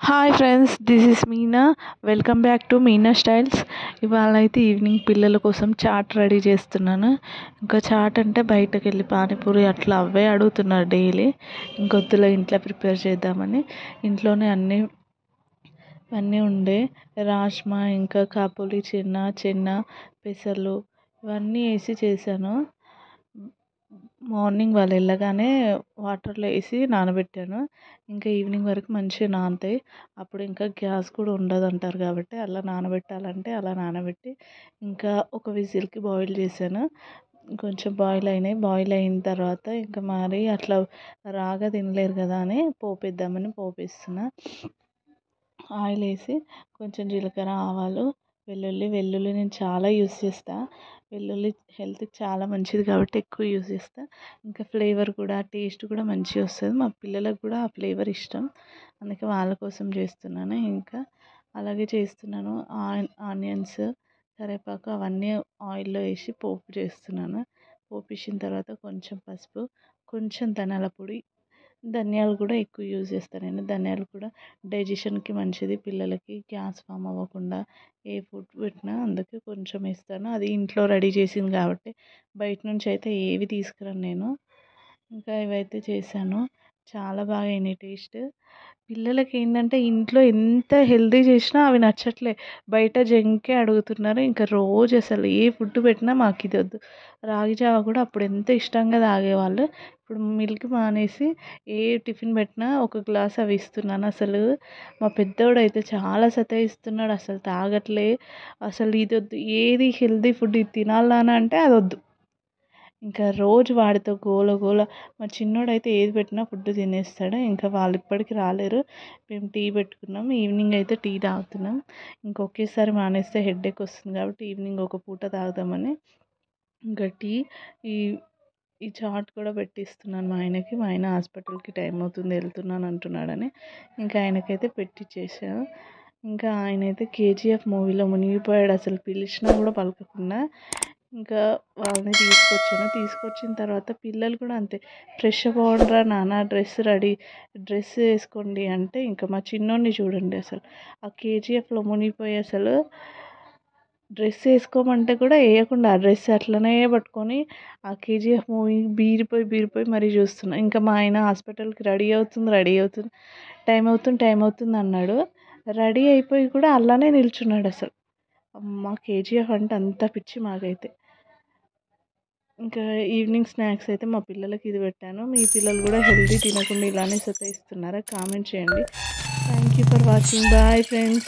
Hi friends, this is Meena. Welcome back to Meena styles. ఇవాళ అయితే evening పిల్లల కోసం చాట్ రెడీ చేస్తున్నాను. ఇంకా చాట్ అంటే బయటకు వెళ్ళి పానీపూరి అట్లా అవే అడుగుతున్నారు డైలీ. ఇంకొద్దులో ఇంట్లో ప్రిపేర్ చేద్దామని ఇంట్లోనే అన్నీ ఉండే రాజ్మా, ఇంకా కాబూలి చెన్న పెసర్లు ఇవన్నీ వేసి చేశాను. మార్నింగ్ వాళ్ళు వెళ్ళగానే వాటర్లో వేసి నానబెట్టాను. ఇంకా ఈవినింగ్ వరకు మంచిగా నానుతాయి. అప్పుడు ఇంకా గ్యాస్ కూడా ఉండదు అంటారు కాబట్టి అలా నానబెట్టాలంటే అలా నానబెట్టి ఇంకా ఒక విజిల్కి బాయిల్ చేశాను. కొంచెం బాయిల్ అయినాయి. బాయిల్ అయిన తర్వాత ఇంకా మరి అట్లా రాగా తినలేరు కదా అని పోపేద్దామని పోపేస్తున్నా. ఆయిల్ వేసి కొంచెం జీలకర్ర, ఆవాలు, వెల్లుల్లి నేను చాలా యూస్ చేస్తాను. వెల్లుల్లి హెల్త్కి చాలా మంచిది కాబట్టి ఎక్కువ యూస్ చేస్తాను. ఇంకా ఫ్లేవర్ కూడా టేస్ట్ కూడా మంచిగా వస్తుంది. మా పిల్లలకు కూడా ఆ ఫ్లేవర్ ఇష్టం, అందుకే వాళ్ళ కోసం చేస్తున్నాను. ఇంకా అలాగే చేస్తున్నాను. ఆనియన్స్, కరివేపాకు అవన్నీ ఆయిల్లో వేసి పోపు చేస్తున్నాను. పోపు వేసిన తర్వాత కొంచెం పసుపు, కొంచెం ధనియాల పొడి, ధనియాలు కూడా ఎక్కువ యూజ్ చేస్తాను నేను. ధనియాలు కూడా డైజెషన్కి మంచిది, పిల్లలకి గ్యాస్ ఫామ్ అవ్వకుండా ఏ ఫుడ్ పెట్టినా అందుకే కొంచెం వేస్తాను. అది ఇంట్లో రెడీ చేసింది కాబట్టి బయట నుంచి అయితే ఏవి తీసుకురాను నేను. ఇంకా ఇవైతే చేశాను. చాలా బాగా అయినాయి టేస్ట్. పిల్లలకి ఏంటంటే ఇంట్లో ఎంత హెల్తీ చేసినా అవి నచ్చట్లే, బయట జంకే అడుగుతున్నారు. ఇంకా రోజు అసలు ఏ ఫుడ్ పెట్టినా మాకు ఇది వద్దు. రాగి జావ కూడా అప్పుడు ఎంత ఇష్టంగా తాగేవాళ్ళు. ఇప్పుడు మిల్క్ మానేసి ఏ టిఫిన్ పెట్టినా ఒక గ్లాస్ అవి ఇస్తున్నాను. అసలు మా పెద్దోడు అయితే చాలా సతాయిస్తున్నాడు, అసలు తాగట్లే. అసలు ఇది వద్దు, ఏది హెల్తీ ఫుడ్ ఇది తినాలని అంటే అది వద్దు. ఇంకా రోజు వాడితో గోల గోల. మా చిన్నోడైతే ఏది పెట్టినా ఫుడ్ తినేస్తాడు. ఇంకా వాళ్ళు ఇప్పటికి రాలేరు. మేము టీ పెట్టుకున్నాం, ఈవినింగ్ అయితే టీ తాగుతున్నాం. ఇంకొకేసారి మానేస్తే హెడేక్ వస్తుంది కాబట్టి ఈవినింగ్ ఒక పూట తాగుదామని ఇంకా టీ, ఈ ఈ చాట్ కూడా పెట్టిస్తున్నాను మా ఆయనకి. మా ఆయన హాస్పిటల్కి టైం అవుతుంది వెళ్తున్నాను అంటున్నాడని ఇంకా ఆయనకైతే పెట్టించేసాను. ఇంకా ఆయన అయితే కేజీఎఫ్ మూవీలో మునిగిపోయాడు, అసలు పిలిచినా కూడా పలకకుండా. ఇంకా వాళ్ళని తీసుకొచ్చిన తర్వాత పిల్లలు కూడా అంతే, ఫ్రెష్ అప్ అవ్వండిరా నాన్న, డ్రెస్ వేసుకోండి అంటే ఇంకా మా చిన్నోడిని చూడండి అసలు ఆ కేజీఎఫ్లో మునిగిపోయి అసలు డ్రెస్ వేసుకోమంటే కూడా వేయకుండా ఆ డ్రెస్ అట్లనే పట్టుకొని ఆ కేజీఎఫ్ మూవీ బీరిపోయి మరీ చూస్తున్నా. ఇంకా మా ఆయన హాస్పిటల్కి రెడీ అవుతుంది టైం అవుతుంది అన్నాడు. రెడీ అయిపోయి కూడా అలానే నిల్చున్నాడు అసలు. అమ్మ, కేజీఎఫ్ అంటే అంత పిచ్చి మాకైతే. ఇంకా ఈవినింగ్ స్నాక్స్ అయితే మా పిల్లలకి ఇది పెట్టాను. మీ పిల్లలు కూడా హెల్తీ తినకుండా ఇలానే సతాయిస్తున్నారా? కామెంట్ చేయండి. Thank you for watching. Bye friends.